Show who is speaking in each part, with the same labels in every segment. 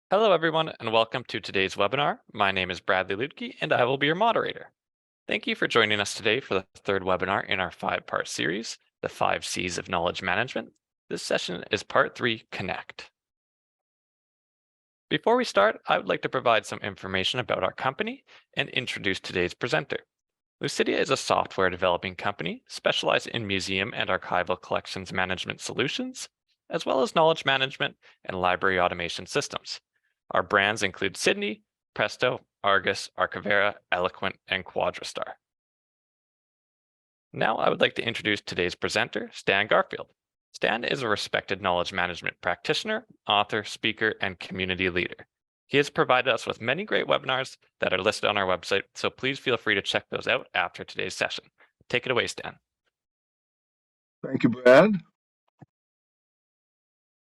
Speaker 1: Hello, everyone, and welcome to today's webinar. My name is Bradley Lutke, and I will be your moderator. Thank you for joining us today for the third webinar in our five-part series, The 5 C's of Knowledge Management. This session is Part 3, Connect. Before we start, I would like to provide some information about our company and introduce today's presenter. Lucidea is a software developing company specialized in museum and archival collections management solutions, as well as knowledge management and library automation systems. Our brands include Sydney, Presto, Argus, Archivera, Eloquent, and Quadrastar. Now I would like to introduce today's presenter, Stan Garfield. Stan is a respected knowledge management practitioner, author, speaker, and community leader. He has provided us with many great webinars that are listed on our website, so please feel free to check those out after today's session. Take it away, Stan.
Speaker 2: Thank you, Brad.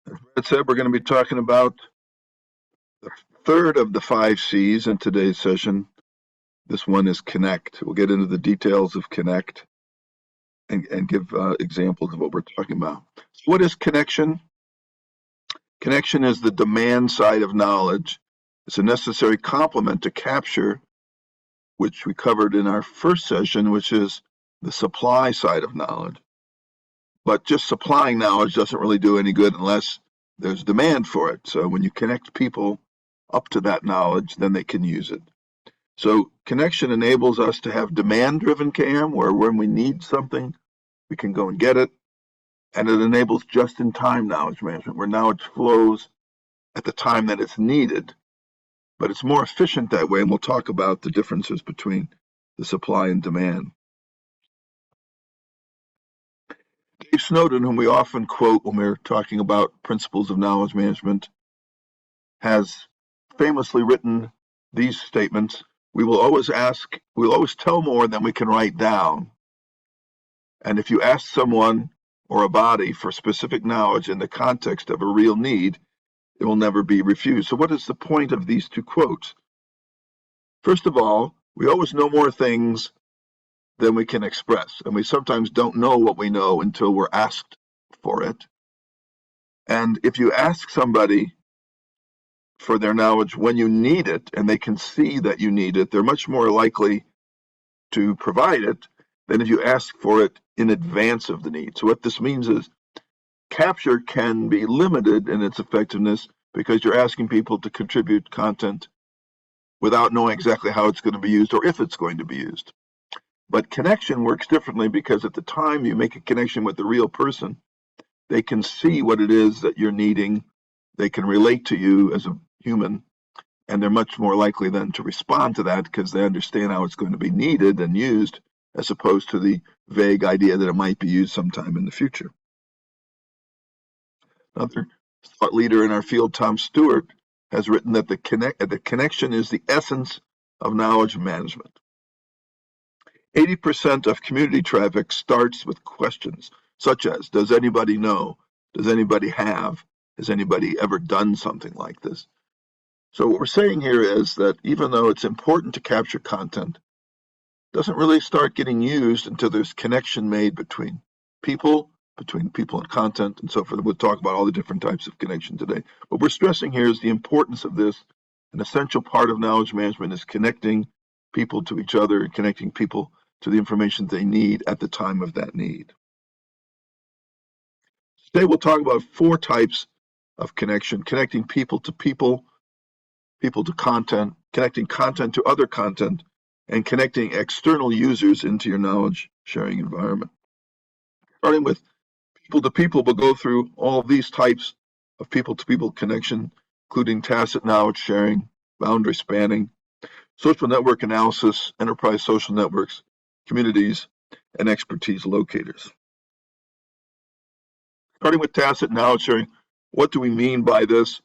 Speaker 2: As Brad said, we're going to be talking about the third of the 5 C's in today's session. This one is Connect. We'll get into the details of Connect and give examples of what we're talking about. So what is connection? Connection is the demand side of knowledge. It's a necessary complement to capture, which we covered in our first session, which is the supply side of knowledge. But just supplying knowledge doesn't really do any good unless there's demand for it. So when you connect people up to that knowledge, then they can use it. So connection enables us to have demand-driven CAM, where when we need something, we can go and get it. And it enables just-in-time knowledge management, where knowledge flows at the time that it's needed. But it's more efficient that way, and we'll talk about the differences between the supply and demand. Dave Snowden, whom we often quote when we're talking about principles of knowledge management, has famously written these statements. We'll always tell more than we can write down. And if you ask someone or a body for specific knowledge in the context of a real need, it will never be refused. So what is the point of these two quotes? First of all, we always know more things than we can express, and we sometimes don't know what we know until we're asked for it. And if you ask somebody for their knowledge when you need it, and they can see that you need it, they're much more likely to provide it than if you ask for it in advance of the need. So what this means is capture can be limited in its effectiveness because you're asking people to contribute content without knowing exactly how it's going to be used or if it's going to be used. But connection works differently because at the time you make a connection with the real person, they can see what it is that you're needing. They can relate to you as a human, and they're much more likely then to respond to that because they understand how it's going to be needed and used, as opposed to the vague idea that it might be used sometime in the future. Another thought leader in our field, Tom Stewart, has written that the connection is the essence of knowledge management. 80% of community traffic starts with questions such as, does anybody know? Does anybody have? Has anybody ever done something like this? So what we're saying here is that even though it's important to capture content, it doesn't really start getting used until there's connection made between people and content, and so forth. We'll talk about all the different types of connection today. What we're stressing here is the importance of this. An essential part of knowledge management is connecting people to each other and connecting people to the information they need at the time of that need. Today we'll talk about 4 types of connection: connecting people to people, people to content, connecting content to other content, and connecting external users into your knowledge sharing environment. Starting with people to people, we'll go through all of these types of people to people connection, including tacit knowledge sharing, boundary spanning, social network analysis, enterprise social networks, communities, and expertise locators. Starting with tacit knowledge sharing, what do we mean by this?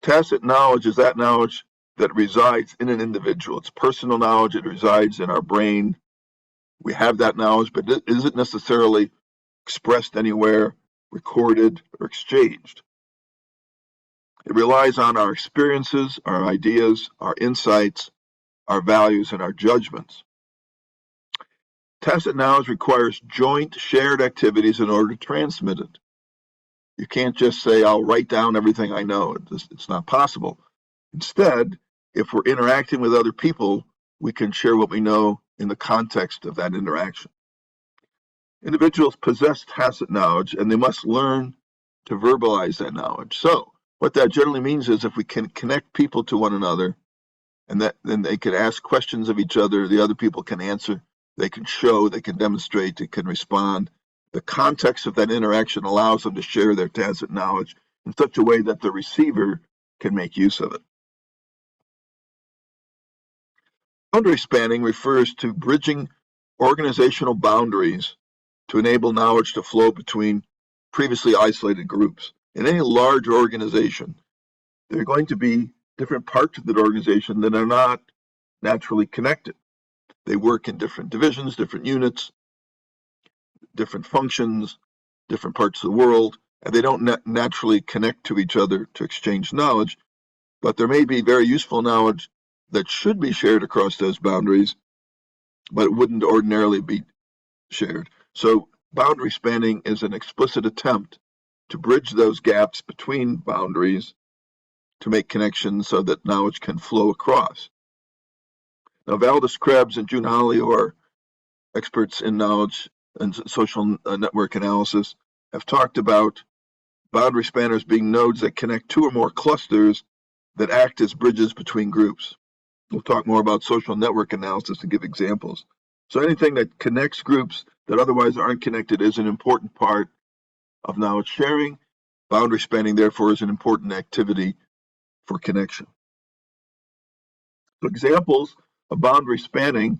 Speaker 2: Tacit knowledge is that knowledge that resides in an individual. It's personal knowledge. It resides in our brain. We have that knowledge, but it isn't necessarily expressed anywhere, recorded, or exchanged. It relies on our experiences, our ideas, our insights, our values, and our judgments. Tacit knowledge requires joint shared activities in order to transmit it. You can't just say, I'll write down everything I know. It's not possible. Instead, if we're interacting with other people, we can share what we know in the context of that interaction. Individuals possess tacit knowledge, and they must learn to verbalize that knowledge. So what that generally means is if we can connect people to one another, and then they can ask questions of each other, the other people can answer, they can show, they can demonstrate, they can respond. The context of that interaction allows them to share their tacit knowledge in such a way that the receiver can make use of it. Boundary spanning refers to bridging organizational boundaries to enable knowledge to flow between previously isolated groups. In any large organization, there are going to be different parts of that organization that are not naturally connected. They work in different divisions, different units, different functions, different parts of the world, and they don't naturally connect to each other to exchange knowledge, but there may be very useful knowledge that should be shared across those boundaries, but it wouldn't ordinarily be shared. So boundary spanning is an explicit attempt to bridge those gaps between boundaries to make connections so that knowledge can flow across. Now, Valdez Krebs and June Holly, who are experts in knowledge and social network analysis, have talked about boundary spanners being nodes that connect two or more clusters that act as bridges between groups. We'll talk more about social network analysis and give examples. So anything that connects groups that otherwise aren't connected is an important part of knowledge sharing. Boundary spanning, therefore, is an important activity for connection. So examples of boundary spanning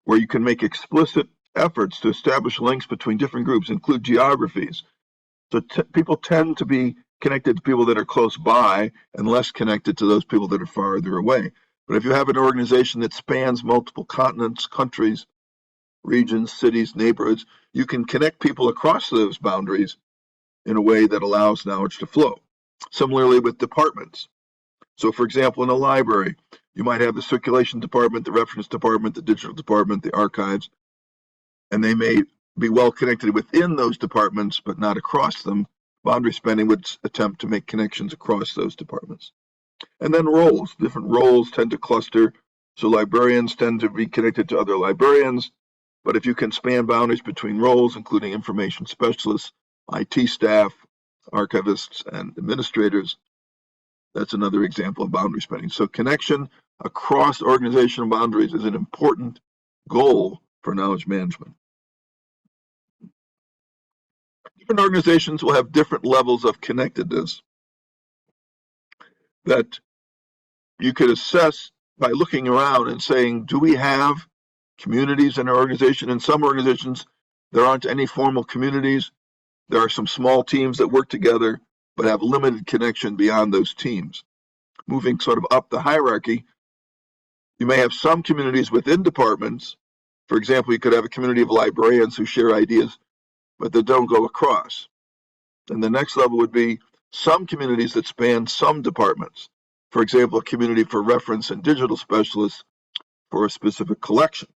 Speaker 2: where you can make explicit efforts to establish links between different groups include geographies. So people tend to be connected to people that are close by and less connected to those people that are farther away. But if you have an organization that spans multiple continents, countries, regions, cities, neighborhoods, you can connect people across those boundaries in a way that allows knowledge to flow. Similarly with departments. So for example, in a library, you might have the circulation department, the reference department, the digital department, the archives, and they may be well connected within those departments, but not across them. Boundary spanning would attempt to make connections across those departments. And then roles. Different roles tend to cluster. So librarians tend to be connected to other librarians. But if you can span boundaries between roles, including information specialists, IT staff, archivists, and administrators, that's another example of boundary spanning. So connection across organizational boundaries is an important goal for knowledge management. Different organizations will have different levels of connectedness that you could assess by looking around and saying, do we have communities in our organization? In some organizations, there aren't any formal communities. There are some small teams that work together, but have limited connection beyond those teams. Moving sort of up the hierarchy, you may have some communities within departments. For example, you could have a community of librarians who share ideas, but that don't go across. And the next level would be some communities that span some departments. For example, a community for reference and digital specialists for a specific collection.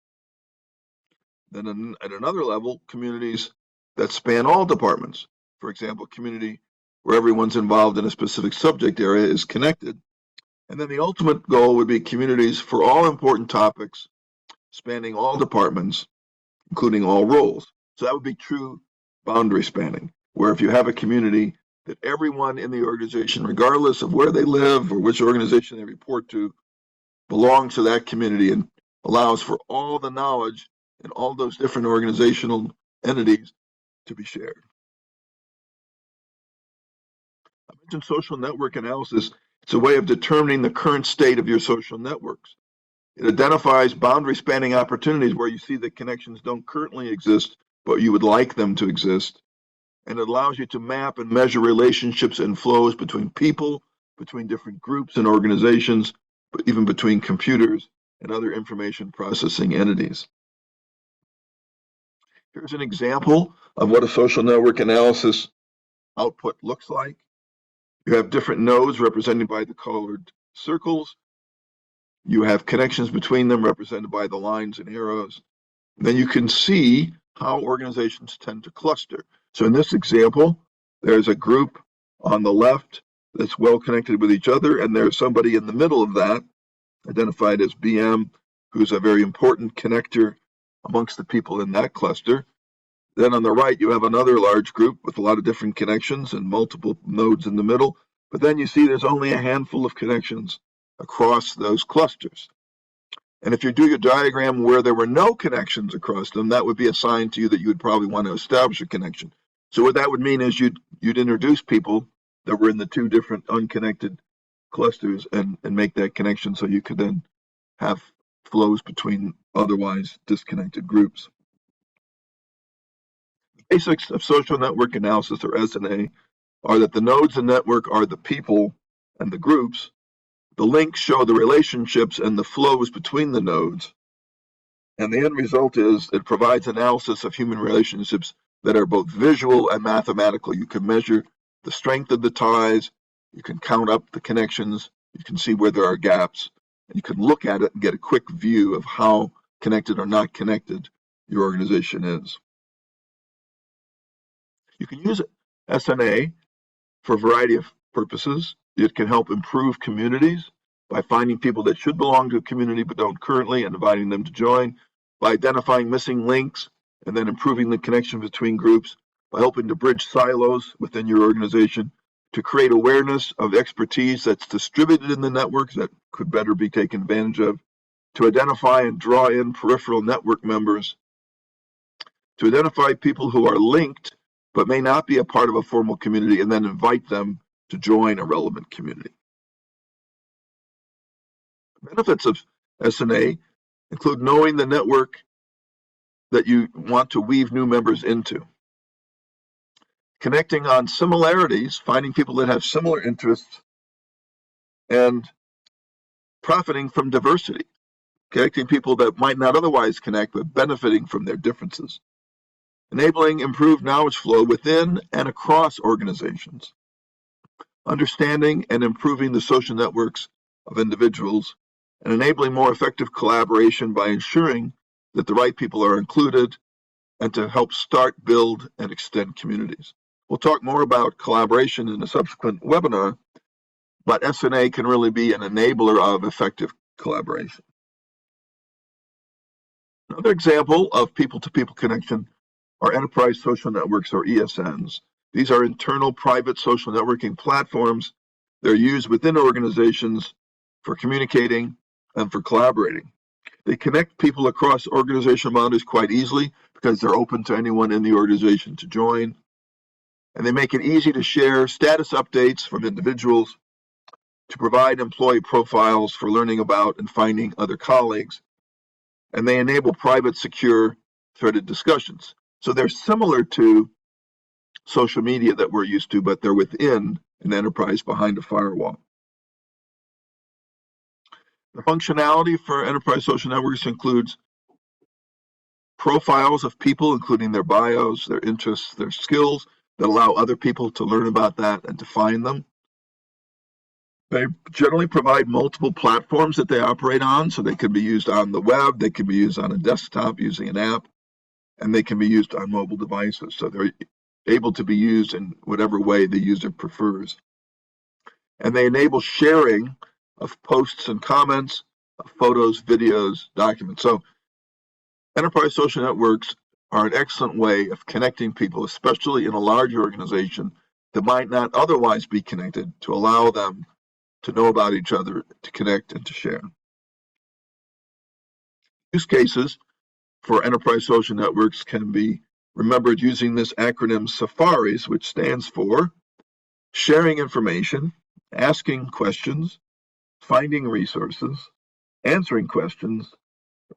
Speaker 2: Then at another level, communities that span all departments. For example, a community where everyone's involved in a specific subject area is connected. And then the ultimate goal would be communities for all important topics, spanning all departments, including all roles. So that would be true boundary spanning, where if you have a community that everyone in the organization, regardless of where they live or which organization they report to, belongs to that community and allows for all the knowledge in all those different organizational entities to be shared. I mentioned social network analysis. It's a way of determining the current state of your social networks. It identifies boundary spanning opportunities where you see that connections don't currently exist, but you would like them to exist. And it allows you to map and measure relationships and flows between people, between different groups and organizations, but even between computers and other information processing entities. Here's an example of what a social network analysis output looks like. You have different nodes represented by the colored circles. You have connections between them represented by the lines and arrows. And then you can see how organizations tend to cluster. So in this example, There's a group on the left that's well connected with each other, and there's somebody in the middle of that, identified as BM, who's a very important connector amongst the people in that cluster. Then on the right, you have another large group with a lot of different connections and multiple nodes in the middle. But then you see there's only a handful of connections across those clusters. And if you do your diagram where there were no connections across them, that would be a sign to you that you would probably want to establish a connection. So what that would mean is you'd introduce people that were in the two different unconnected clusters and make that connection so you could then have flows between otherwise disconnected groups. Basics of social network analysis, or SNA, are that the nodes in the network are the people and the groups. The links show the relationships and the flows between the nodes. And the end result is it provides analysis of human relationships that are both visual and mathematical. You can measure the strength of the ties, you can count up the connections, you can see where there are gaps, and you can look at it and get a quick view of how connected or not connected your organization is. You can use SNA for a variety of purposes. It can help improve communities by finding people that should belong to a community but don't currently and inviting them to join, by identifying missing links and then improving the connection between groups, by helping to bridge silos within your organization, to create awareness of expertise that's distributed in the networks that could better be taken advantage of, to identify and draw in peripheral network members, to identify people who are linked but may not be a part of a formal community and then invite them to join a relevant community. Benefits of SNA include knowing the network that you want to weave new members into, connecting on similarities, finding people that have similar interests, and profiting from diversity, connecting people that might not otherwise connect but benefiting from their differences, enabling improved knowledge flow within and across organizations, understanding and improving the social networks of individuals, and enabling more effective collaboration by ensuring that the right people are included, and to help start, build, and extend communities. We'll talk more about collaboration in a subsequent webinar, but SNA can really be an enabler of effective collaboration. Another example of people-to-people connection are enterprise social networks, or ESNs. These are internal private social networking platforms. They're used within organizations for communicating and for collaborating. They connect people across organizational boundaries quite easily because they're open to anyone in the organization to join. And they make it easy to share status updates from individuals, to provide employee profiles for learning about and finding other colleagues. And they enable private, secure, threaded discussions. So they're similar to social media that we're used to, but they're within an enterprise behind a firewall. The functionality for enterprise social networks includes profiles of people, including their bios, their interests, their skills, that allow other people to learn about that and to find them. They generally provide multiple platforms that they operate on, so they can be used on the web, they can be used on a desktop using an app, and they can be used on mobile devices. So they're able to be used in whatever way the user prefers. And they enable sharing of posts and comments, of photos, videos, documents. So enterprise social networks are an excellent way of connecting people, especially in a large organization that might not otherwise be connected, to allow them to know about each other, to connect, and to share. Use cases for enterprise social networks can be remembered using this acronym SAFARIs, which stands for sharing information, asking questions, finding resources, answering questions,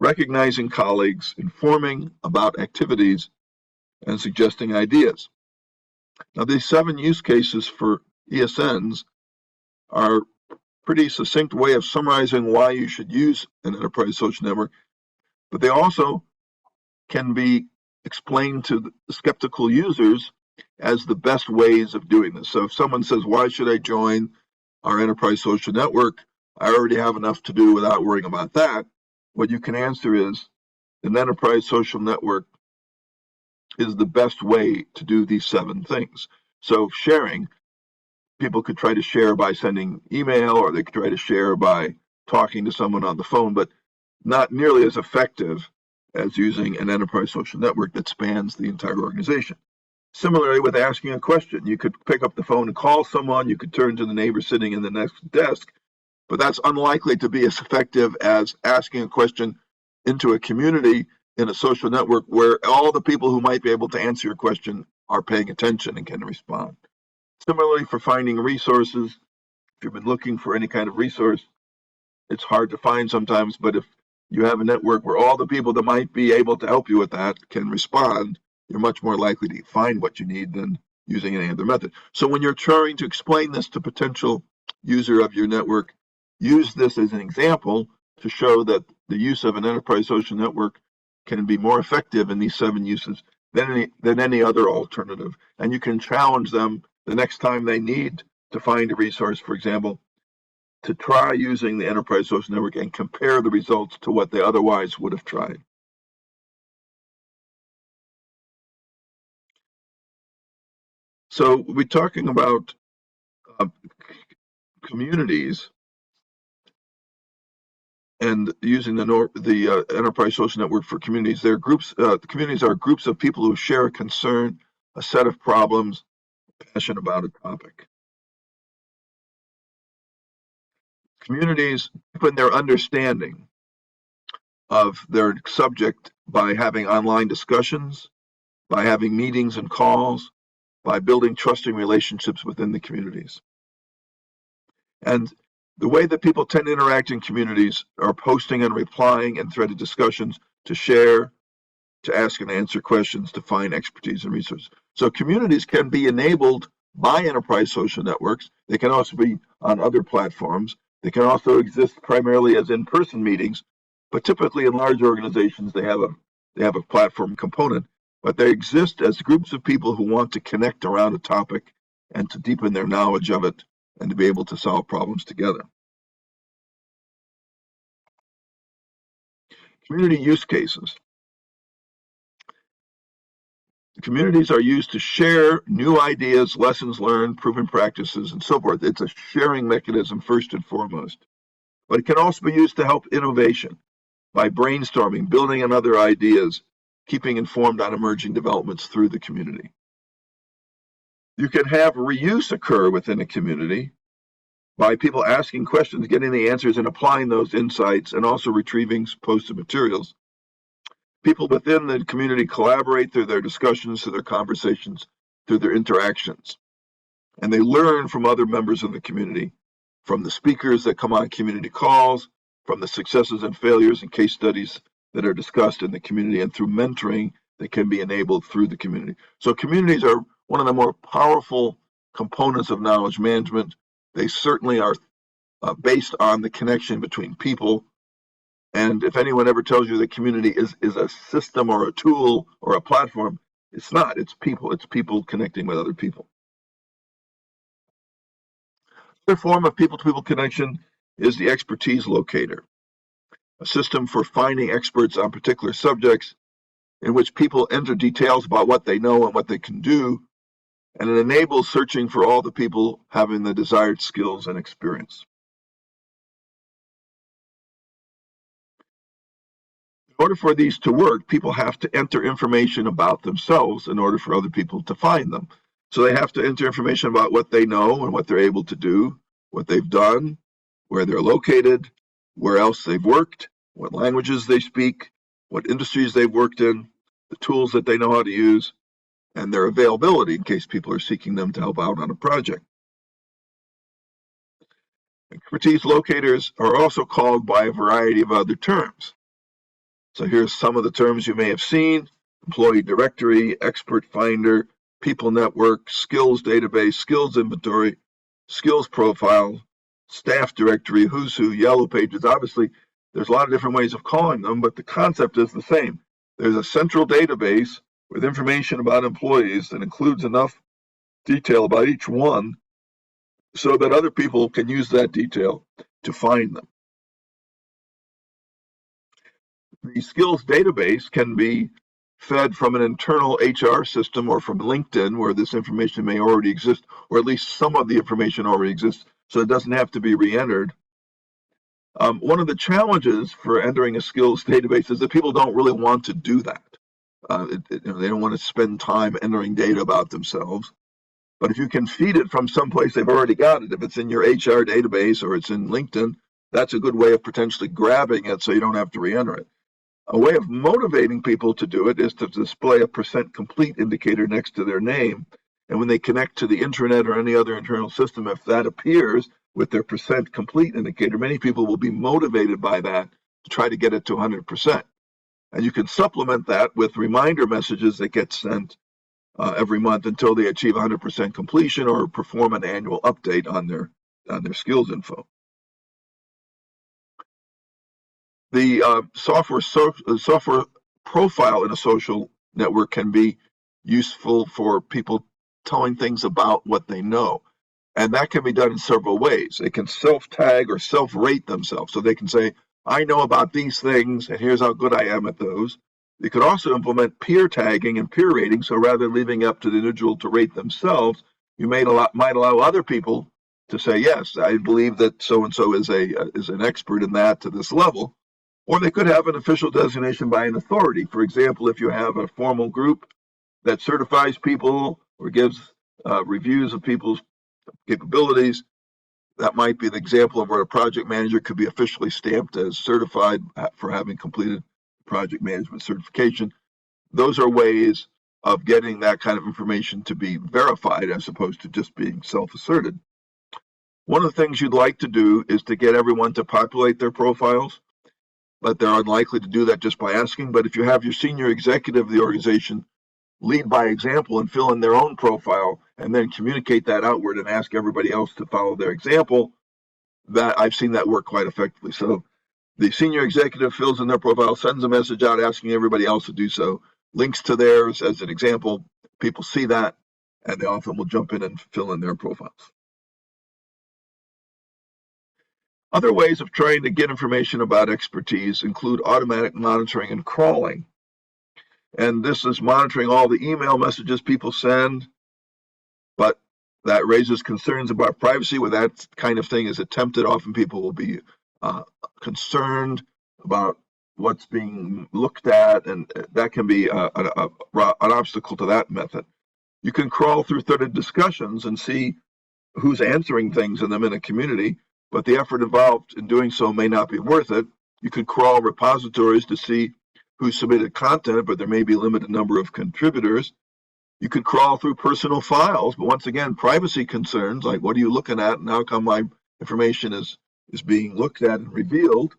Speaker 2: recognizing colleagues, informing about activities, and suggesting ideas. Now, these 7 use cases for ESNs are a pretty succinct way of summarizing why you should use an enterprise social network, but they also can be explained to the skeptical users as the best ways of doing this. So if someone says, why should I join our enterprise social network? I already have enough to do without worrying about that. What you can answer is, an enterprise social network is the best way to do these 7 things. So sharing, people could try to share by sending email, or they could try to share by talking to someone on the phone, but not nearly as effective as using an enterprise social network that spans the entire organization. Similarly, with asking a question, you could pick up the phone and call someone, you could turn to the neighbor sitting in the next desk, but that's unlikely to be as effective as asking a question into a community in a social network where all the people who might be able to answer your question are paying attention and can respond. Similarly, for finding resources, if you've been looking for any kind of resource, it's hard to find sometimes, but if you have a network where all the people that might be able to help you with that can respond, you're much more likely to find what you need than using any other method. So when you're trying to explain this to potential user of your network, use this as an example to show that the use of an enterprise social network can be more effective in these 7 uses than any other alternative. And you can challenge them the next time they need to find a resource, for example, to try using the enterprise social network and compare the results to what they otherwise would have tried. So we're talking about communities and using the enterprise social network for communities. They're groups. Communities are groups of people who share a concern, a set of problems, passion about a topic. Communities deepen their understanding of their subject by having online discussions, by having meetings and calls, by building trusting relationships within the communities. And the way that people tend to interact in communities are posting and replying in threaded discussions, to share, to ask and answer questions, to find expertise and resources. So communities can be enabled by enterprise social networks. They can also be on other platforms. They can also exist primarily as in-person meetings, but typically in large organizations they have a platform component. But they exist as groups of people who want to connect around a topic and to deepen their knowledge of it and to be able to solve problems together. Community use cases. Communities are used to share new ideas, lessons learned, proven practices, and so forth. It's a sharing mechanism first and foremost. But it can also be used to help innovation by brainstorming, building on other ideas, keeping informed on emerging developments through the community. You can have reuse occur within a community by people asking questions, getting the answers, and applying those insights, and also retrieving posted materials. People within the community collaborate through their discussions, through their conversations, through their interactions. And they learn from other members of the community, from the speakers that come on community calls, from the successes and failures and case studies that are discussed in the community, and through mentoring that can be enabled through the community. So communities are one of the more powerful components of knowledge management. They certainly are based on the connection between people. And if anyone ever tells you the community is a system or a tool or a platform, it's not. It's people. It's people connecting with other people. Another form of people-to-people connection is the expertise locator, a system for finding experts on particular subjects in which people enter details about what they know and what they can do, and it enables searching for all the people having the desired skills and experience. In order for these to work, people have to enter information about themselves in order for other people to find them. So they have to enter information about what they know and what they're able to do, what they've done, where they're located, where else they've worked, what languages they speak, what industries they've worked in, the tools that they know how to use, and their availability in case people are seeking them to help out on a project. Expertise locators are also called by a variety of other terms. So here's some of the terms you may have seen: employee directory, expert finder, people network, skills database, skills inventory, skills profile, staff directory, who's who, yellow pages. Obviously, there's a lot of different ways of calling them, but the concept is the same. There's a central database with information about employees that includes enough detail about each one so that other people can use that detail to find them. The skills database can be fed from an internal HR system or from LinkedIn, where this information may already exist, or at least some of the information already exists, so it doesn't have to be re-entered. One of the challenges for entering a skills database is that people don't really want to do that. They don't want to spend time entering data about themselves. But if you can feed it from someplace they've already got it, if it's in your HR database or it's in LinkedIn, that's a good way of potentially grabbing it so you don't have to re-enter it. A way of motivating people to do it is to display a percent complete indicator next to their name. And when they connect to the intranet or any other internal system, if that appears with their percent complete indicator, many people will be motivated by that to try to get it to 100%. And you can supplement that with reminder messages that get sent every month until they achieve 100% completion or perform an annual update on their skills info. The software profile in a social network can be useful for people telling things about what they know. And that can be done in several ways. They can self-tag or self-rate themselves. So they can say, I know about these things, and here's how good I am at those. They could also implement peer tagging and peer rating. So rather than leaving it up to the individual to rate themselves, you might allow other people to say, yes, I believe that so-and-so is an expert in that to this level. Or they could have an official designation by an authority. For example, if you have a formal group that certifies people or gives reviews of people's capabilities, that might be an example of where a project manager could be officially stamped as certified for having completed project management certification. Those are ways of getting that kind of information to be verified as opposed to just being self-asserted. One of the things you'd like to do is to get everyone to populate their profiles, but they're unlikely to do that just by asking. But if you have your senior executive of the organization lead by example and fill in their own profile and then communicate that outward and ask everybody else to follow their example, that I've seen that work quite effectively. So the senior executive fills in their profile, sends a message out asking everybody else to do so, links to theirs as an example. People see that, and they often will jump in and fill in their profiles. Other ways of trying to get information about expertise include automatic monitoring and crawling. And this is monitoring all the email messages people send, but that raises concerns about privacy. When that kind of thing is attempted, often people will be concerned about what's being looked at, and that can be an obstacle to that method. You can crawl through threaded discussions and see who's answering things in them in a community, but the effort involved in doing so may not be worth it. You could crawl repositories to see who submitted content, but there may be a limited number of contributors. You could crawl through personal files, but once again, privacy concerns, like what are you looking at and how come my information is being looked at and revealed.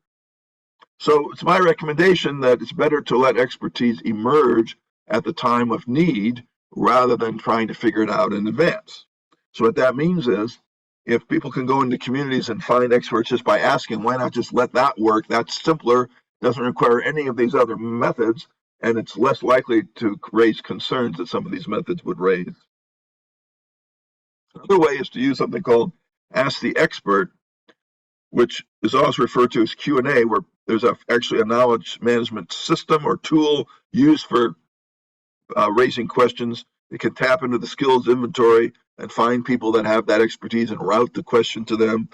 Speaker 2: So it's my recommendation that it's better to let expertise emerge at the time of need rather than trying to figure it out in advance. So what that means is, if people can go into communities and find experts just by asking, why not just let that work? That's simpler, doesn't require any of these other methods, and it's less likely to raise concerns that some of these methods would raise. Another way is to use something called Ask the Expert, which is also referred to as Q&A, where there's actually a knowledge management system or tool used for raising questions. It can tap into the skills inventory and find people that have that expertise and route the question to them.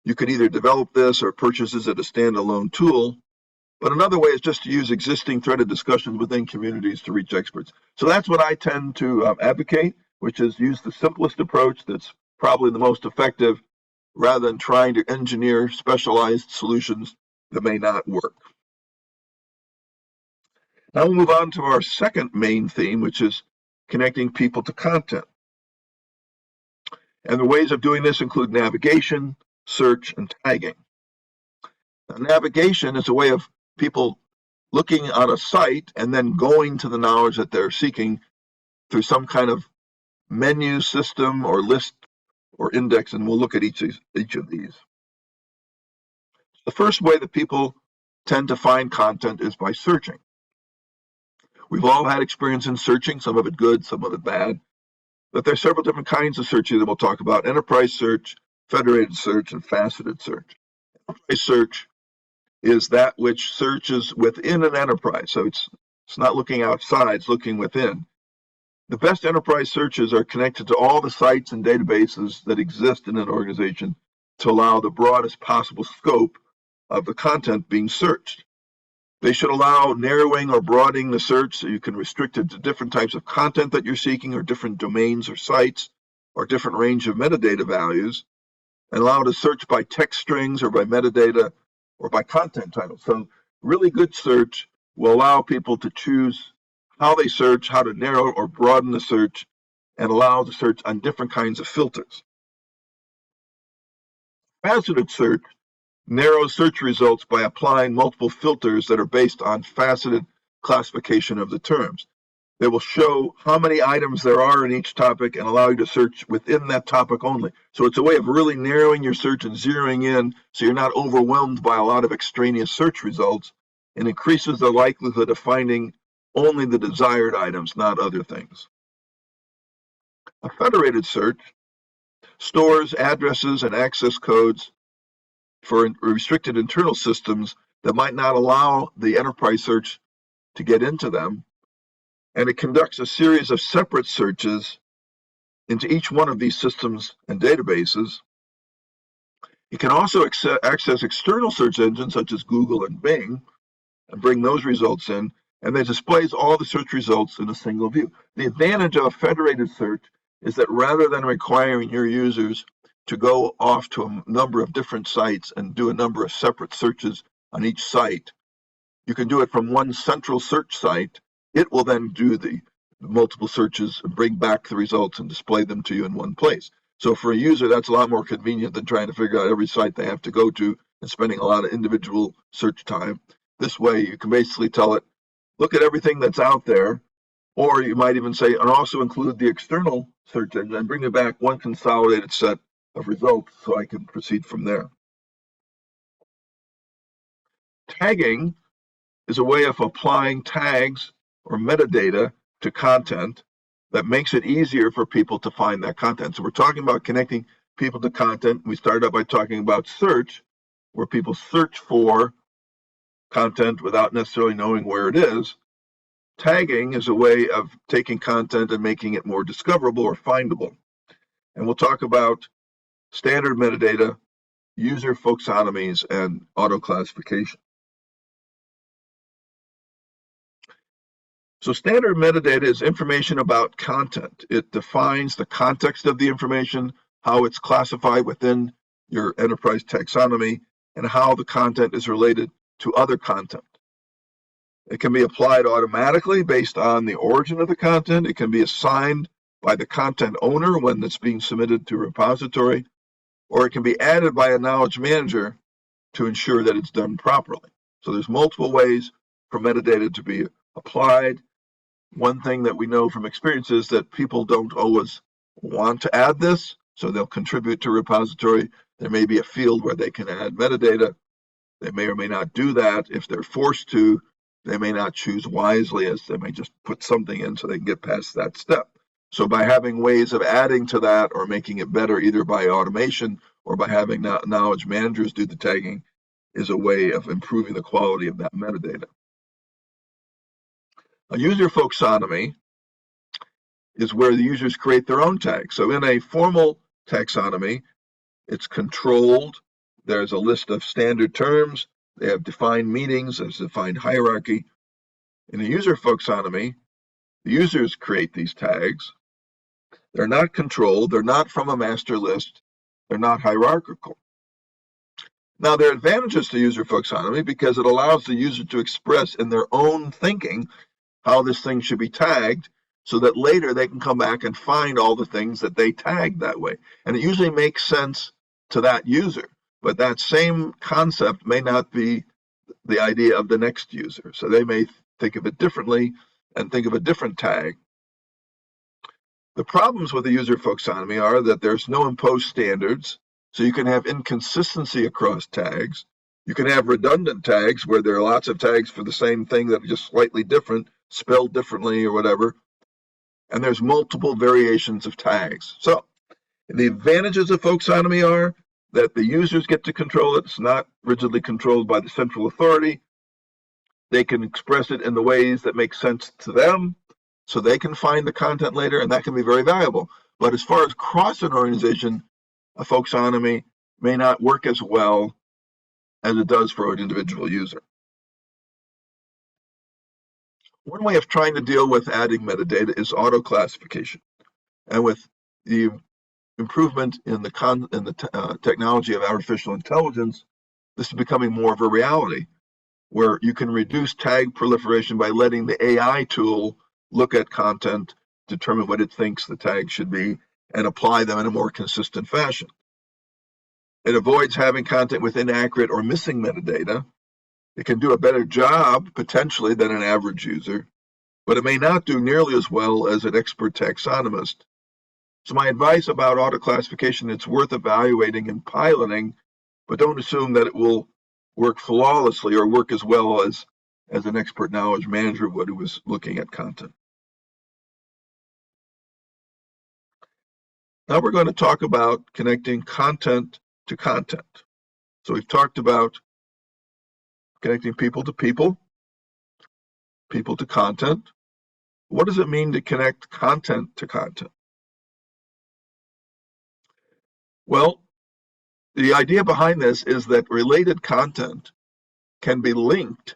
Speaker 2: You can either develop this or purchase this as a standalone tool. But another way is just to use existing threaded discussions within communities to reach experts. So that's what I tend to advocate, which is use the simplest approach that's probably the most effective rather than trying to engineer specialized solutions that may not work. Now we'll move on to our second main theme, which is connecting people to content. And the ways of doing this include navigation, search, and tagging. Now, navigation is a way of people looking on a site and then going to the knowledge that they're seeking through some kind of menu system or list or index, and we'll look at each of these. The first way that people tend to find content is by searching. We've all had experience in searching, some of it good, some of it bad. But there are several different kinds of searching that we'll talk about: enterprise search, federated search, and faceted search. Enterprise search is that which searches within an enterprise. So it's It's not looking outside, it's looking within. The best enterprise searches are connected to all the sites and databases that exist in an organization to allow the broadest possible scope of the content being searched. They should allow narrowing or broadening the search so you can restrict it to different types of content that you're seeking, or different domains or sites, or different range of metadata values, and allow to search by text strings or by metadata or by content title. So really good search will allow people to choose how they search, how to narrow or broaden the search, and allow the search on different kinds of filters. Faceted search narrows search results by applying multiple filters that are based on faceted classification of the terms. They will show how many items there are in each topic and allow you to search within that topic only. So it's a way of really narrowing your search and zeroing in so you're not overwhelmed by a lot of extraneous search results, and increases the likelihood of finding only the desired items, not other things. A federated search stores addresses and access codes for restricted internal systems that might not allow the enterprise search to get into them, and it conducts a series of separate searches into each one of these systems and databases. It can also access external search engines such as Google and Bing and bring those results in, and it displays all the search results in a single view. The advantage of a federated search is that rather than requiring your users to go off to a number of different sites and do a number of separate searches on each site, you can do it from one central search site. It will then do the multiple searches and bring back the results and display them to you in one place. So for a user, that's a lot more convenient than trying to figure out every site they have to go to and spending a lot of individual search time. This way, you can basically tell it, look at everything that's out there, or you might even say, and also include the external search engine and bring me back one consolidated set of results so I can proceed from there. Tagging is a way of applying tags or metadata to content that makes it easier for people to find that content. So we're talking about connecting people to content. We started out by talking about search, where people search for content without necessarily knowing where it is. Tagging is a way of taking content and making it more discoverable or findable. And we'll talk about standard metadata, user folksonomies, and auto-classification. So standard metadata is information about content. It defines the context of the information, how it's classified within your enterprise taxonomy, and how the content is related to other content. It can be applied automatically based on the origin of the content. It can be assigned by the content owner when it's being submitted to a repository, or it can be added by a knowledge manager to ensure that it's done properly. So there's multiple ways for metadata to be applied. One thing that we know from experience is that people don't always want to add this, so they'll contribute to a repository. There may be a field where they can add metadata. They may or may not do that. If they're forced to, they may not choose wisely, as they may just put something in so they can get past that step. So by having ways of adding to that or making it better, either by automation or by having knowledge managers do the tagging, is a way of improving the quality of that metadata. A user folksonomy is where the users create their own tags. So in a formal taxonomy, it's controlled. There's a list of standard terms. They have defined meanings. There's a defined hierarchy. In a user folksonomy, the users create these tags. They're not controlled. They're not from a master list. They're not hierarchical. Now, there are advantages to user folksonomy because it allows the user to express in their own thinking how this thing should be tagged, so that later they can come back and find all the things that they tagged that way. And it usually makes sense to that user, but that same concept may not be the idea of the next user. So they may think of it differently and think of a different tag. The problems with the user folksonomy are that there's no imposed standards, so you can have inconsistency across tags. You can have redundant tags where there are lots of tags for the same thing that are just slightly different, spelled differently or whatever. And there's multiple variations of tags. So the advantages of folksonomy are that the users get to control it. It's not rigidly controlled by the central authority. They can express it in the ways that make sense to them so they can find the content later, and that can be very valuable. But as far as cross an organization, a folksonomy may not work as well as it does for an individual user. One way of trying to deal with adding metadata is auto-classification. And with the improvement in the technology of artificial intelligence, this is becoming more of a reality, where you can reduce tag proliferation by letting the AI tool look at content, determine what it thinks the tag should be, and apply them in a more consistent fashion. It avoids having content with inaccurate or missing metadata. It can do a better job, potentially, than an average user, but it may not do nearly as well as an expert taxonomist. So my advice about auto-classification, it's worth evaluating and piloting, but don't assume that it will work flawlessly or work as well as an expert knowledge manager would who was looking at content. Now we're going to talk about connecting content to content. So we've talked about connecting people to people, people to content. What does it mean to connect content to content? Well, the idea behind this is that related content can be linked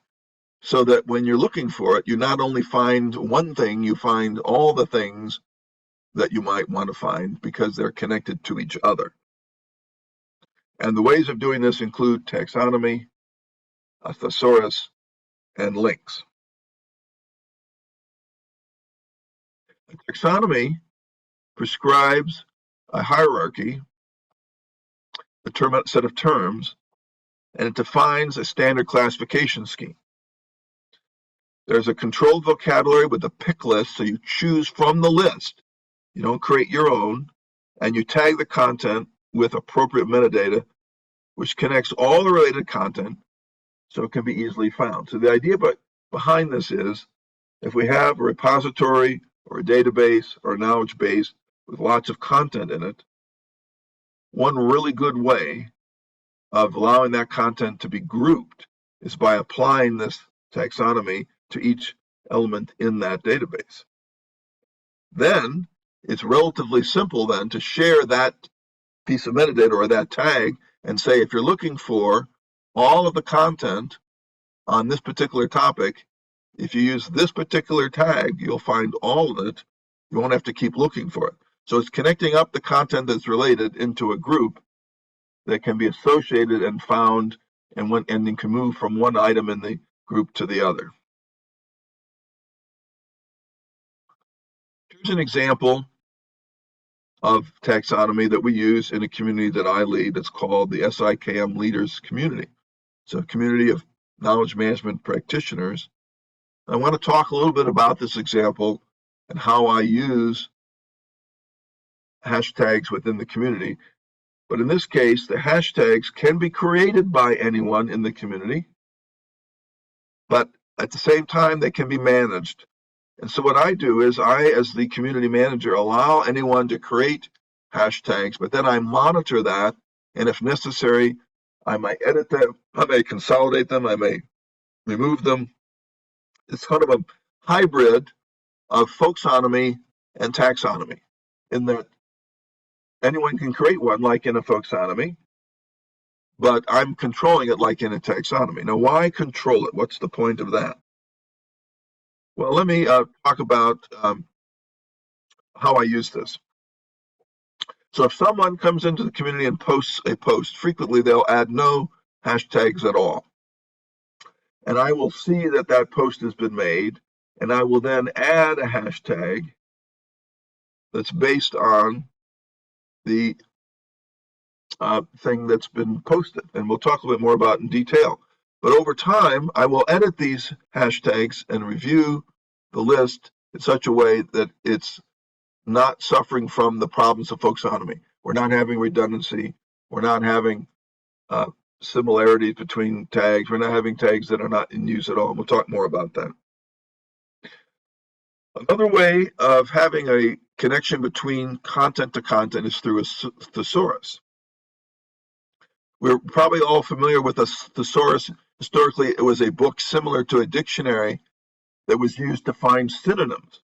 Speaker 2: so that when you're looking for it, you not only find one thing, you find all the things that you might want to find because they're connected to each other. And the ways of doing this include taxonomy, a thesaurus, and links. A taxonomy prescribes a hierarchy, a set of terms, and it defines a standard classification scheme. There's a controlled vocabulary with a pick list, so you choose from the list. You don't create your own, and you tag the content with appropriate metadata, which connects all the related content so it can be easily found. So the idea behind this is, if we have a repository or a database or a knowledge base with lots of content in it, one really good way of allowing that content to be grouped is by applying this taxonomy to each element in that database. Then it's relatively simple then to share that piece of metadata or that tag and say, if you're looking for all of the content on this particular topic, if you use this particular tag, you'll find all of it. You won't have to keep looking for it. So it's connecting up the content that's related into a group that can be associated and found, and then can move from one item in the group to the other. Here's an example of taxonomy that we use in a community that I lead. It's called the SIKM Leaders Community. It's a community of knowledge management practitioners. I want to talk a little bit about this example and how I use hashtags within the community. But in this case, the hashtags can be created by anyone in the community, but at the same time, they can be managed. And so what I do is I, as the community manager, allow anyone to create hashtags, but then I monitor that. And if necessary, I might edit them, I may consolidate them, I may remove them. It's kind of a hybrid of folksonomy and taxonomy, in that anyone can create one like in a folksonomy, but I'm controlling it like in a taxonomy. Now, why control it? What's the point of that? Well, let me talk about how I use this. So if someone comes into the community and posts a post, frequently they'll add no hashtags at all. And I will see that that post has been made, and I will then add a hashtag that's based on the thing that's been posted. And we'll talk a little bit more about it in detail. But over time, I will edit these hashtags and review the list in such a way that it's not suffering from the problems of folksonomy. We're not having redundancy. We're not having similarities between tags. We're not having tags that are not in use at all. And we'll talk more about that. Another way of having a connection between content to content is through a thesaurus. We're probably all familiar with a thesaurus Historically, it was a book similar to a dictionary that was used to find synonyms.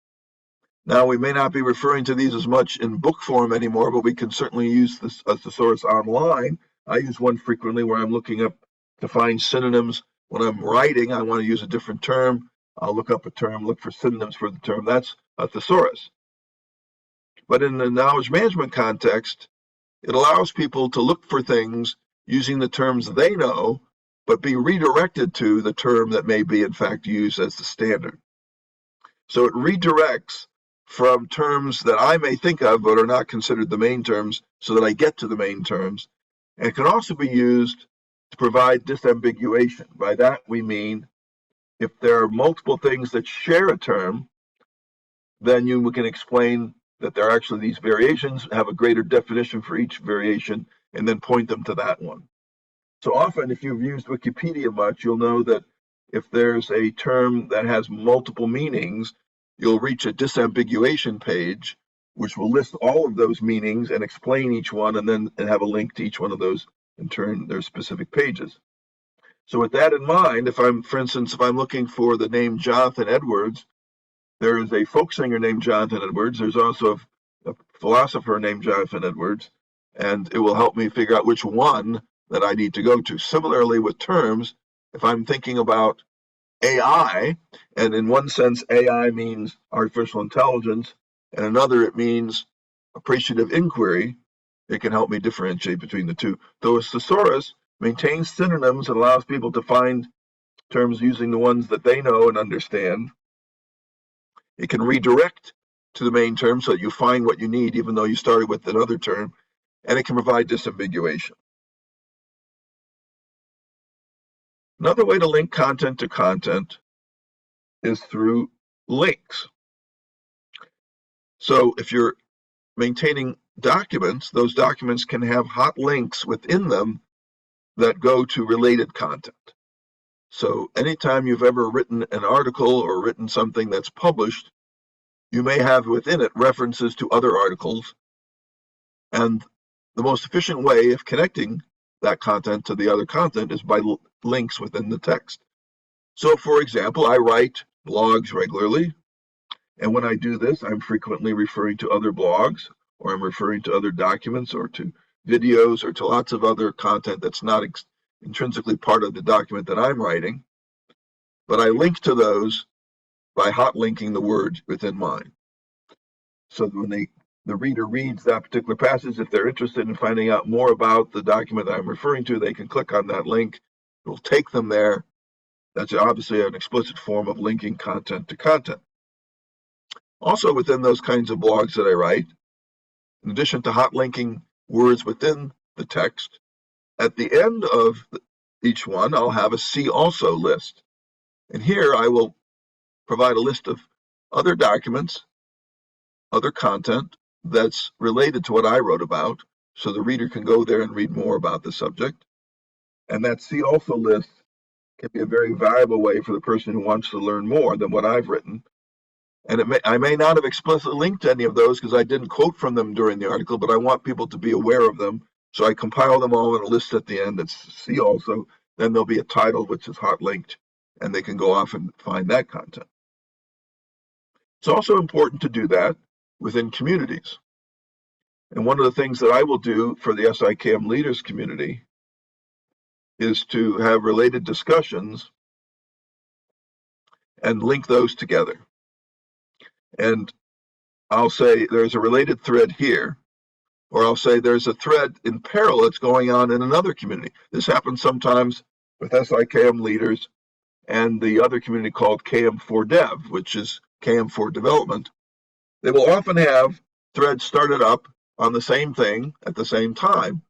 Speaker 2: Now, we may not be referring to these as much in book form anymore, but we can certainly use this as a source online. I use one frequently where I'm looking up to find synonyms. When I'm writing, I want to use a different term. I'll look up a term, look for synonyms for the term. That's a thesaurus. But in the knowledge management context, it allows people to look for things using the terms they know, but be redirected to the term that may be in fact used as the standard. So it redirects from terms that I may think of but are not considered the main terms so that I get to the main terms. And it can also be used to provide disambiguation. By that we mean if there are multiple things that share a term, then you can explain that there are actually these variations, have a greater definition for each variation, and then point them to that one. So often, if you've used Wikipedia much, you'll know that if there's a term that has multiple meanings, you'll reach a disambiguation page, which will list all of those meanings and explain each one, and then have a link to each one of those in turn their specific pages. So with that in mind, for instance, if I'm looking for the name Jonathan Edwards, there is a folk singer named Jonathan Edwards. There's also a philosopher named Jonathan Edwards, and it will help me figure out which one that I need to go to. Similarly with terms, if I'm thinking about AI, and in one sense AI means artificial intelligence, and another it means appreciative inquiry, it can help me differentiate between the two. Though a thesaurus maintains synonyms and allows people to find terms using the ones that they know and understand, it can redirect to the main term so that you find what you need even though you started with another term, and it can provide disambiguation. Another way to link content to content is through links. So if you're maintaining documents, those documents can have hot links within them that go to related content. So anytime you've ever written an article or written something that's published, you may have within it references to other articles. And the most efficient way of connecting that content to the other content is by links within the text. So, for example, I write blogs regularly. And when I do this, I'm frequently referring to other blogs, or I'm referring to other documents, or to videos, or to lots of other content that's not intrinsically part of the document that I'm writing. But I link to those by hot linking the words within mine. So when the reader reads that particular passage, if they're interested in finding out more about the document that I'm referring to, they can click on that link. It will take them there. That's obviously an explicit form of linking content to content. Also within those kinds of blogs that I write, in addition to hot linking words within the text, at the end of each one, I'll have a See Also list. And here I will provide a list of other documents, other content that's related to what I wrote about, so the reader can go there and read more about the subject. And that See Also list can be a very valuable way for the person who wants to learn more than what I've written. And I may not have explicitly linked any of those because I didn't quote from them during the article, but I want people to be aware of them. So I compile them all in a list at the end that's See Also. Then there'll be a title which is hot linked, and they can go off and find that content. It's also important to do that within communities. And one of the things that I will do for the SIKM leaders community is to have related discussions and link those together. And I'll say there's a related thread here, or I'll say there's a thread in parallel that's going on in another community. This happens sometimes with SIKM leaders and the other community called KM4Dev, which is KM for development. They will often have threads started up on the same thing at the same time,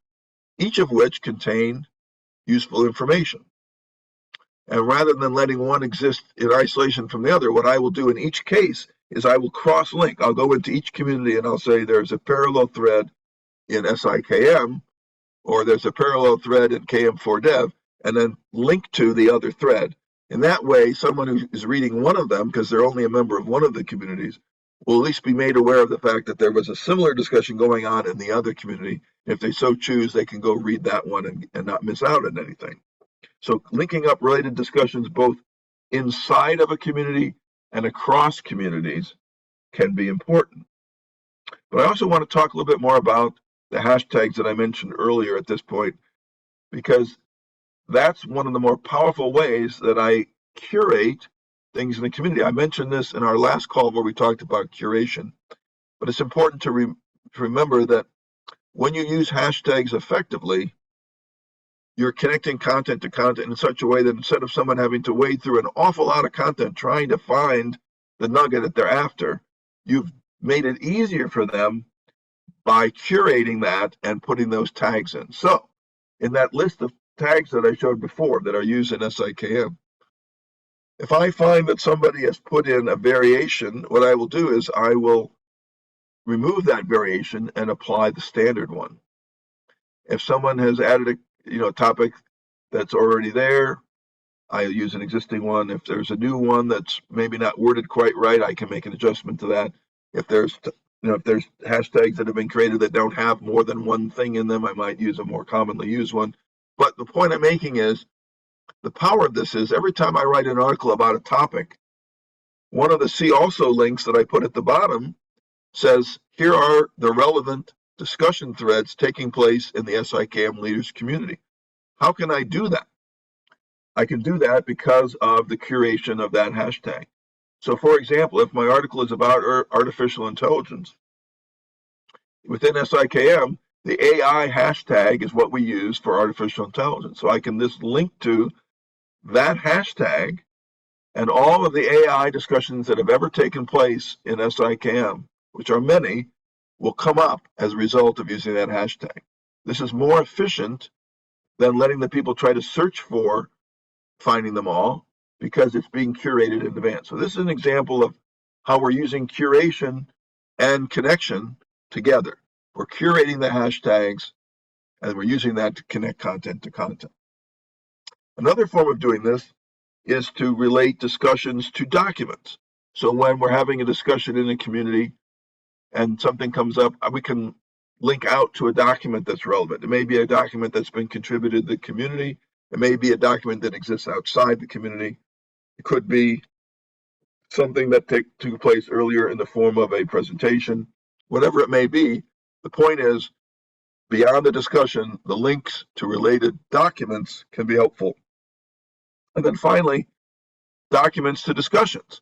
Speaker 2: each of which contain useful information. And rather than letting one exist in isolation from the other, what I will do in each case is I will cross-link. I'll go into each community and I'll say there's a parallel thread in SIKM, or there's a parallel thread in KM4Dev, and then link to the other thread. In that way, someone who is reading one of them, because they're only a member of one of the communities, will at least be made aware of the fact that there was a similar discussion going on in the other community. If they so choose, they can go read that one and not miss out on anything. So linking up related discussions both inside of a community and across communities can be important. But I also want to talk a little bit more about the hashtags that I mentioned earlier at this point, because that's one of the more powerful ways that I curate things in the community. I mentioned this in our last call where we talked about curation, but it's important to remember that when you use hashtags effectively, you're connecting content to content in such a way that instead of someone having to wade through an awful lot of content trying to find the nugget that they're after, you've made it easier for them by curating that and putting those tags in. So in that list of tags that I showed before that are used in SIKM, if I find that somebody has put in a variation, what I will do is I will remove that variation and apply the standard one. If someone has added a topic that's already there, I use an existing one. If there's a new one that's maybe not worded quite right, I can make an adjustment to that. If there's hashtags that have been created that don't have more than one thing in them, I might use a more commonly used one. But the point I'm making is the power of this is every time I write an article about a topic, one of the see also links that I put at the bottom says, here are the relevant discussion threads taking place in the SIKM leaders community. How can I do that? I can do that because of the curation of that hashtag. So for example, if my article is about artificial intelligence, within SIKM, the AI hashtag is what we use for artificial intelligence. So I can just link to that hashtag and all of the AI discussions that have ever taken place in SIKM, which are many, will come up as a result of using that hashtag. This is more efficient than letting the people try to search for finding them all because it's being curated in advance. So this is an example of how we're using curation and connection together. We're curating the hashtags and we're using that to connect content to content. Another form of doing this is to relate discussions to documents. So when we're having a discussion in a community and something comes up, we can link out to a document that's relevant. It may be a document that's been contributed to the community. It may be a document that exists outside the community. It could be something that took place earlier in the form of a presentation. Whatever it may be, the point is, beyond the discussion, the links to related documents can be helpful. And then finally, documents to discussions.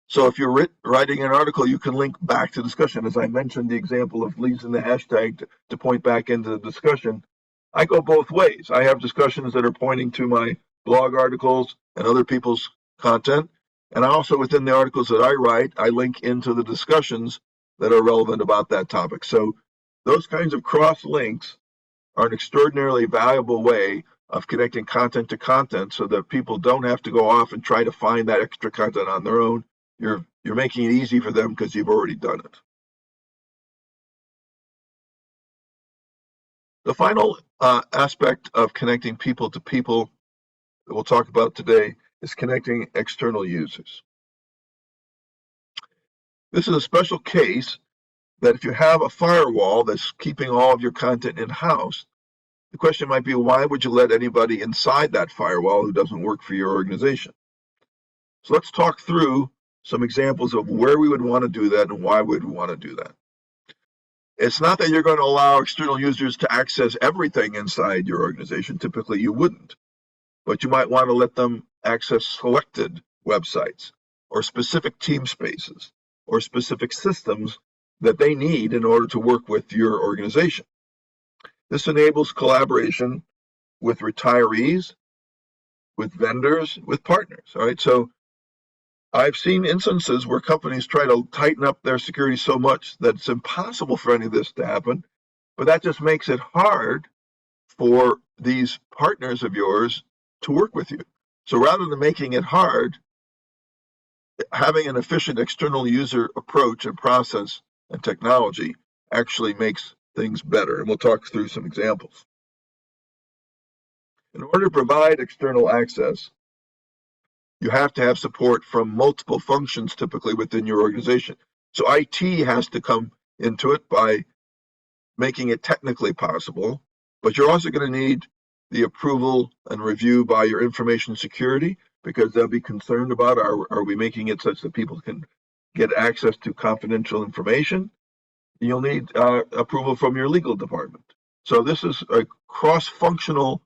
Speaker 2: So if you're writing an article, you can link back to discussion. As I mentioned, the example of using the hashtag to point back into the discussion. I go both ways. I have discussions that are pointing to my blog articles and other people's content. And also within the articles that I write, I link into the discussions that are relevant about that topic. So those kinds of cross links are an extraordinarily valuable way of connecting content to content so that people don't have to go off and try to find that extra content on their own. You're making it easy for them because you've already done it. The final aspect of connecting people to people that we'll talk about today is connecting external users. This is a special case that if you have a firewall that's keeping all of your content in-house, the question might be, why would you let anybody inside that firewall who doesn't work for your organization? So let's talk through some examples of where we would want to do that and why would we want to do that. It's not that you're going to allow external users to access everything inside your organization. Typically, you wouldn't. But you might want to let them access selected websites or specific team spaces or specific systems that they need in order to work with your organization. This enables collaboration with retirees, with vendors, with partners. All right. So I've seen instances where companies try to tighten up their security so much that it's impossible for any of this to happen, but that just makes it hard for these partners of yours to work with you. So rather than making it hard, having an efficient external user approach and process and technology actually makes things better. And we'll talk through some examples. In order to provide external access, you have to have support from multiple functions typically within your organization. So IT has to come into it by making it technically possible, but you're also going to need the approval and review by your information security, because they'll be concerned about are we making it such that people can get access to confidential information. You'll need approval from your legal department. So this is a cross-functional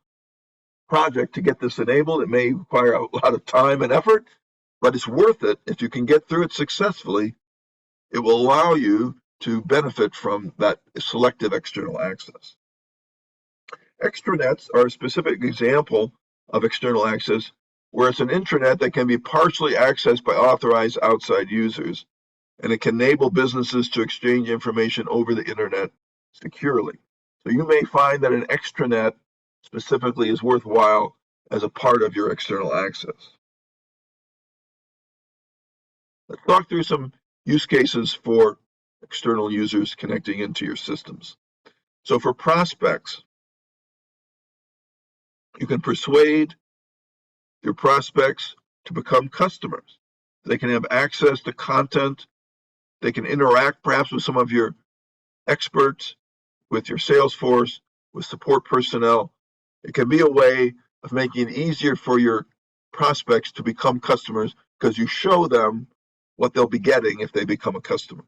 Speaker 2: project to get this enabled. It may require a lot of time and effort, but it's worth it. If you can get through it successfully, it will allow you to benefit from that selective external access. Extranets are a specific example of external access, where it's an intranet that can be partially accessed by authorized outside users, and it can enable businesses to exchange information over the internet securely. So you may find that an extranet specifically is worthwhile as a part of your external access. Let's talk through some use cases for external users connecting into your systems. So for prospects, you can persuade your prospects to become customers. They can have access to content. They can interact perhaps with some of your experts, with your sales force, with support personnel. It can be a way of making it easier for your prospects to become customers because you show them what they'll be getting if they become a customer.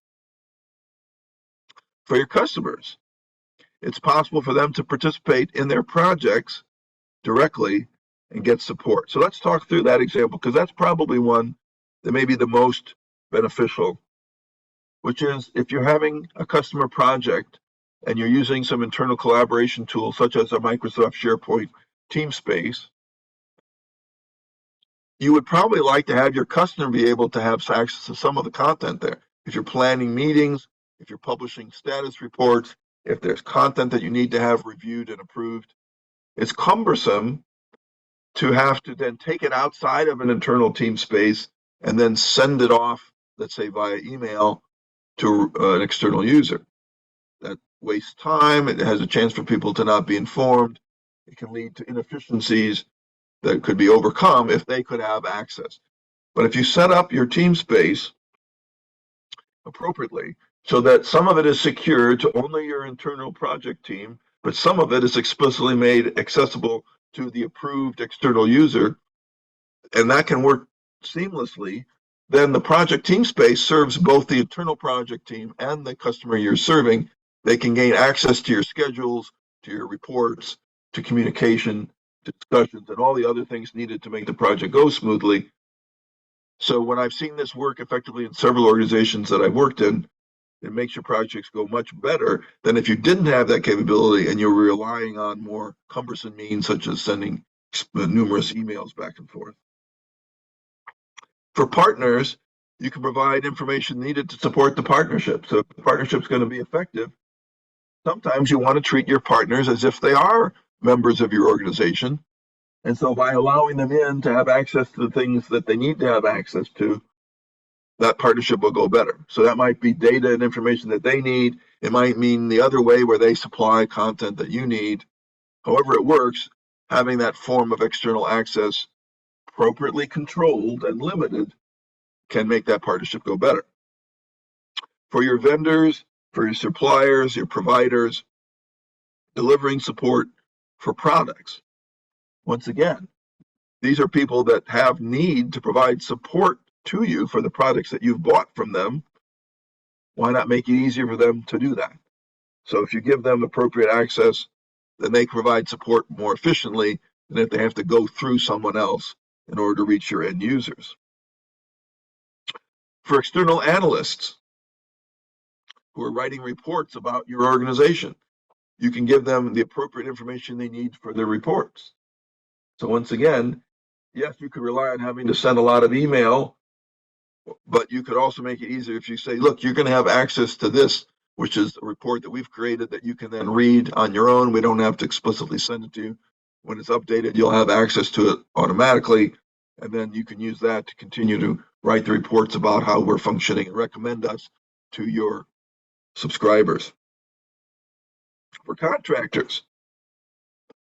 Speaker 2: For your customers, it's possible for them to participate in their projects directly and get support. So let's talk through that example, because that's probably one that may be the most beneficial, which is if you're having a customer project and you're using some internal collaboration tools such as a Microsoft SharePoint team space, you would probably like to have your customer be able to have access to some of the content there. If you're planning meetings, if you're publishing status reports, if there's content that you need to have reviewed and approved, it's cumbersome to have to then take it outside of an internal team space and then send it off, let's say via email, to an external user. That wastes time. It has a chance for people to not be informed. It can lead to inefficiencies that could be overcome if they could have access. But if you set up your team space appropriately so that some of it is secure to only your internal project team, but some of it is explicitly made accessible to the approved external user, and that can work seamlessly, then the project team space serves both the internal project team and the customer you're serving. They can gain access to your schedules, to your reports, to communication, to discussions, and all the other things needed to make the project go smoothly. So when I've seen this work effectively in several organizations that I've worked in, it makes your projects go much better than if you didn't have that capability and you're relying on more cumbersome means such as sending numerous emails back and forth. For partners, you can provide information needed to support the partnership. So if the partnership's going to be effective, sometimes you want to treat your partners as if they are members of your organization. And so by allowing them in to have access to the things that they need to have access to, that partnership will go better. So that might be data and information that they need. It might mean the other way where they supply content that you need. However it works, having that form of external access appropriately controlled and limited can make that partnership go better. For your vendors, for your suppliers, your providers, delivering support for products. Once again, these are people that have need to provide support to you for the products that you've bought from them. Why not make it easier for them to do that? So if you give them appropriate access, then they can provide support more efficiently than if they have to go through someone else in order to reach your end users. For external analysts who are writing reports about your organization, you can give them the appropriate information they need for their reports. So once again, yes, you could rely on having to send a lot of email, but you could also make it easier if you say, look, you're going to have access to this, which is a report that we've created that you can then read on your own. We don't have to explicitly send it to you. When it's updated, you'll have access to it automatically, and then you can use that to continue to write the reports about how we're functioning and recommend us to your subscribers. For contractors,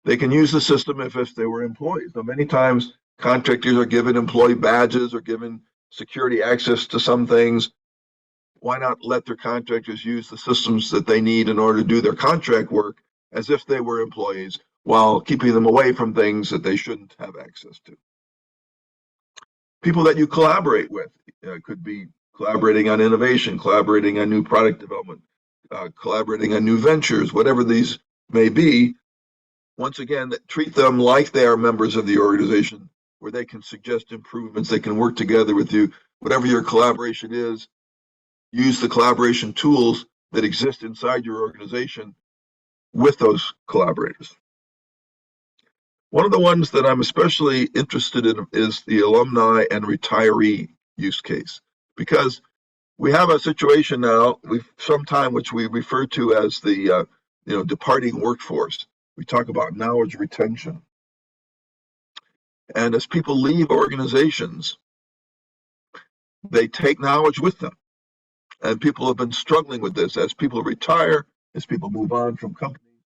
Speaker 2: they can use the system if they were employees. Now, many times contractors are given employee badges or given security access to some things. Why not let their contractors use the systems that they need in order to do their contract work as if they were employees? while keeping them away from things that they shouldn't have access to. People that you collaborate with could be collaborating on innovation, collaborating on new product development, collaborating on new ventures, whatever these may be. Once again, treat them like they are members of the organization, where they can suggest improvements, they can work together with you. Whatever your collaboration is, use the collaboration tools that exist inside your organization with those collaborators. One of the ones that I'm especially interested in is the alumni and retiree use case, because we have a situation now, sometime which we refer to as the departing workforce. We talk about knowledge retention. And as people leave organizations, they take knowledge with them. And people have been struggling with this. As people retire, as people move on from companies,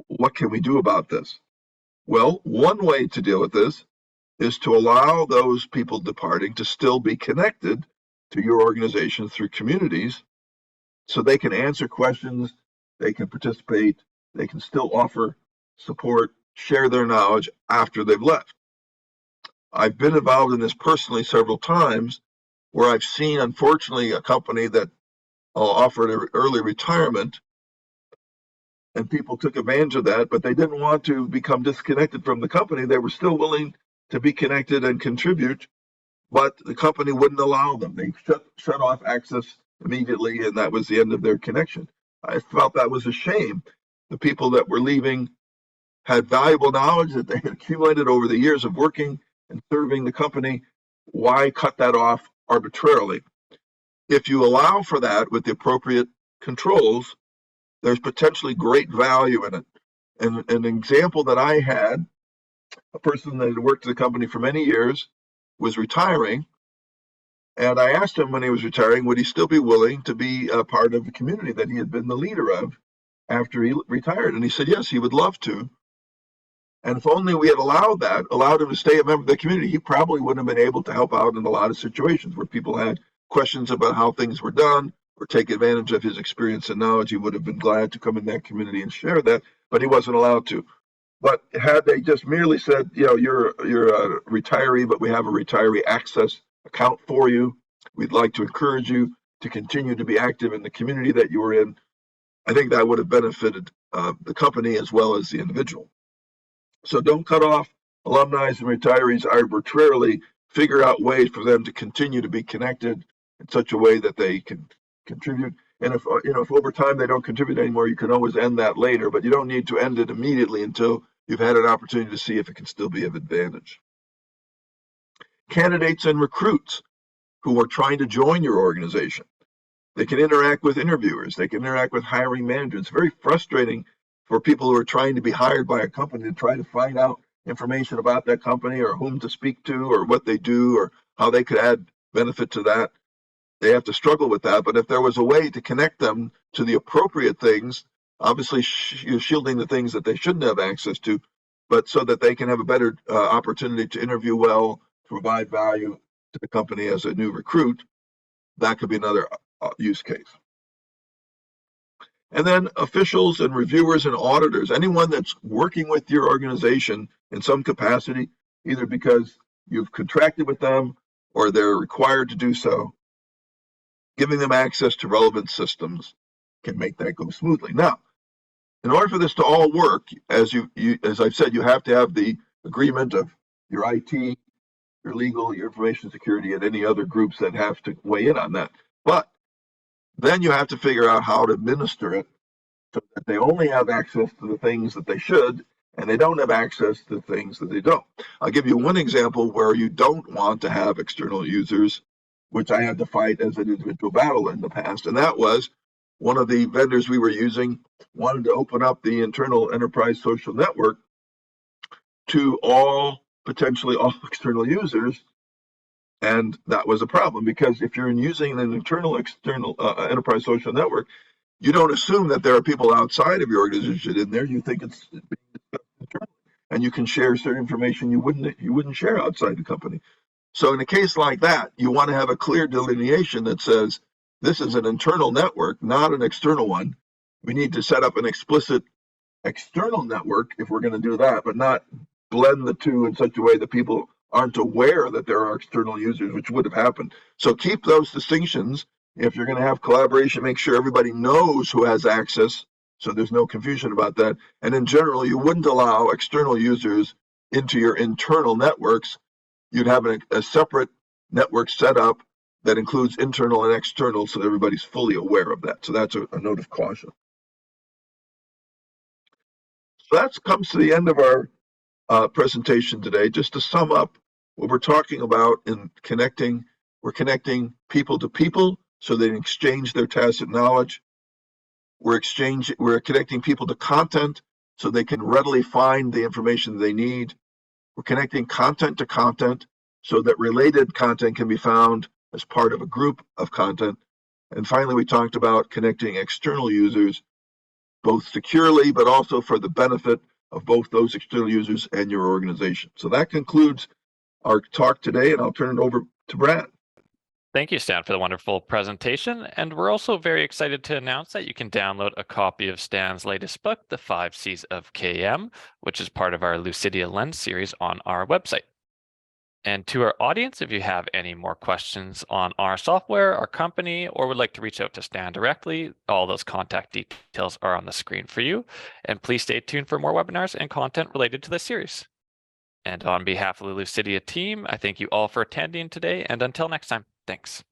Speaker 2: what can we do about this? Well, one way to deal with this is to allow those people departing to still be connected to your organization through communities, so they can answer questions, they can participate, they can still offer support, share their knowledge after they've left. I've been involved in this personally several times, where I've seen, unfortunately, a company that offered early retirement, and people took advantage of that, but they didn't want to become disconnected from the company. They were still willing to be connected and contribute, but the company wouldn't allow them. They shut off access immediately, and that was the end of their connection. I felt that was a shame. The people that were leaving had valuable knowledge that they had accumulated over the years of working and serving the company. Why cut that off arbitrarily? If you allow for that with the appropriate controls, there's potentially great value in it. And an example that I had, a person that had worked at the company for many years was retiring, and I asked him when he was retiring, would he still be willing to be a part of the community that he had been the leader of after he retired? And he said, yes, he would love to. And if only we had allowed him to stay a member of the community, he probably wouldn't have been able to help out in a lot of situations where people had questions about how things were done or take advantage of his experience and knowledge. He would have been glad to come in that community and share that, but he wasn't allowed to. But had they just merely said, you're a retiree, but we have a retiree access account for you, we'd like to encourage you to continue to be active in the community that you were in, I think that would have benefited the company as well as the individual. So don't cut off alumni and retirees arbitrarily. Figure out ways for them to continue to be connected in such a way that they can contribute. And if over time they don't contribute anymore, you can always end that later, but you don't need to end it immediately until you've had an opportunity to see if it can still be of advantage. Candidates and recruits who are trying to join your organization, they can interact with interviewers, they can interact with hiring managers. It's very frustrating for people who are trying to be hired by a company to try to find out information about that company or whom to speak to or what they do or how they could add benefit to that. They have to struggle with that. But if there was a way to connect them to the appropriate things, obviously shielding the things that they shouldn't have access to, but so that they can have a better opportunity to interview well, to provide value to the company as a new recruit, that could be another use case. And then officials and reviewers and auditors, anyone that's working with your organization in some capacity, either because you've contracted with them or they're required to do so, giving them access to relevant systems can make that go smoothly. Now, in order for this to all work, as I've said, you have to have the agreement of your IT, your legal, your information security, and any other groups that have to weigh in on that. But then you have to figure out how to administer it so that they only have access to the things that they should, and they don't have access to the things that they don't. I'll give you one example where you don't want to have external users, which I had to fight as an individual battle in the past, and that was one of the vendors we were using wanted to open up the internal enterprise social network to potentially all external users. And that was a problem, because if you're using an external enterprise social network, you don't assume that there are people outside of your organization in there. You think it's internal, and you can share certain information you wouldn't share outside the company. So in a case like that, you want to have a clear delineation that says this is an internal network, not an external one. We need to set up an explicit external network if we're going to do that, but not blend the two in such a way that people aren't aware that there are external users, which would have happened. So keep those distinctions. If you're going to have collaboration, make sure everybody knows who has access, so there's no confusion about that. And in general, you wouldn't allow external users into your internal networks. You'd have a separate network set up that includes internal and external, so everybody's fully aware of that. So that's a note of caution. So that comes to the end of our presentation today. Just to sum up what we're talking about in connecting, we're connecting people to people so they can exchange their tacit knowledge. We're connecting people to content so they can readily find the information they need. We're connecting content to content so that related content can be found as part of a group of content. And finally, we talked about connecting external users, both securely, but also for the benefit of both those external users and your organization. So that concludes our talk today, and I'll turn it over to Brad.
Speaker 1: Thank you, Stan, for the wonderful presentation. And we're also very excited to announce that you can download a copy of Stan's latest book, The 5 C's of KM, which is part of our Lucidea Lens series on our website. And to our audience, if you have any more questions on our software, our company, or would like to reach out to Stan directly, all those contact details are on the screen for you. And please stay tuned for more webinars and content related to this series. And on behalf of the Lucidea team, I thank you all for attending today. And until next time, thanks.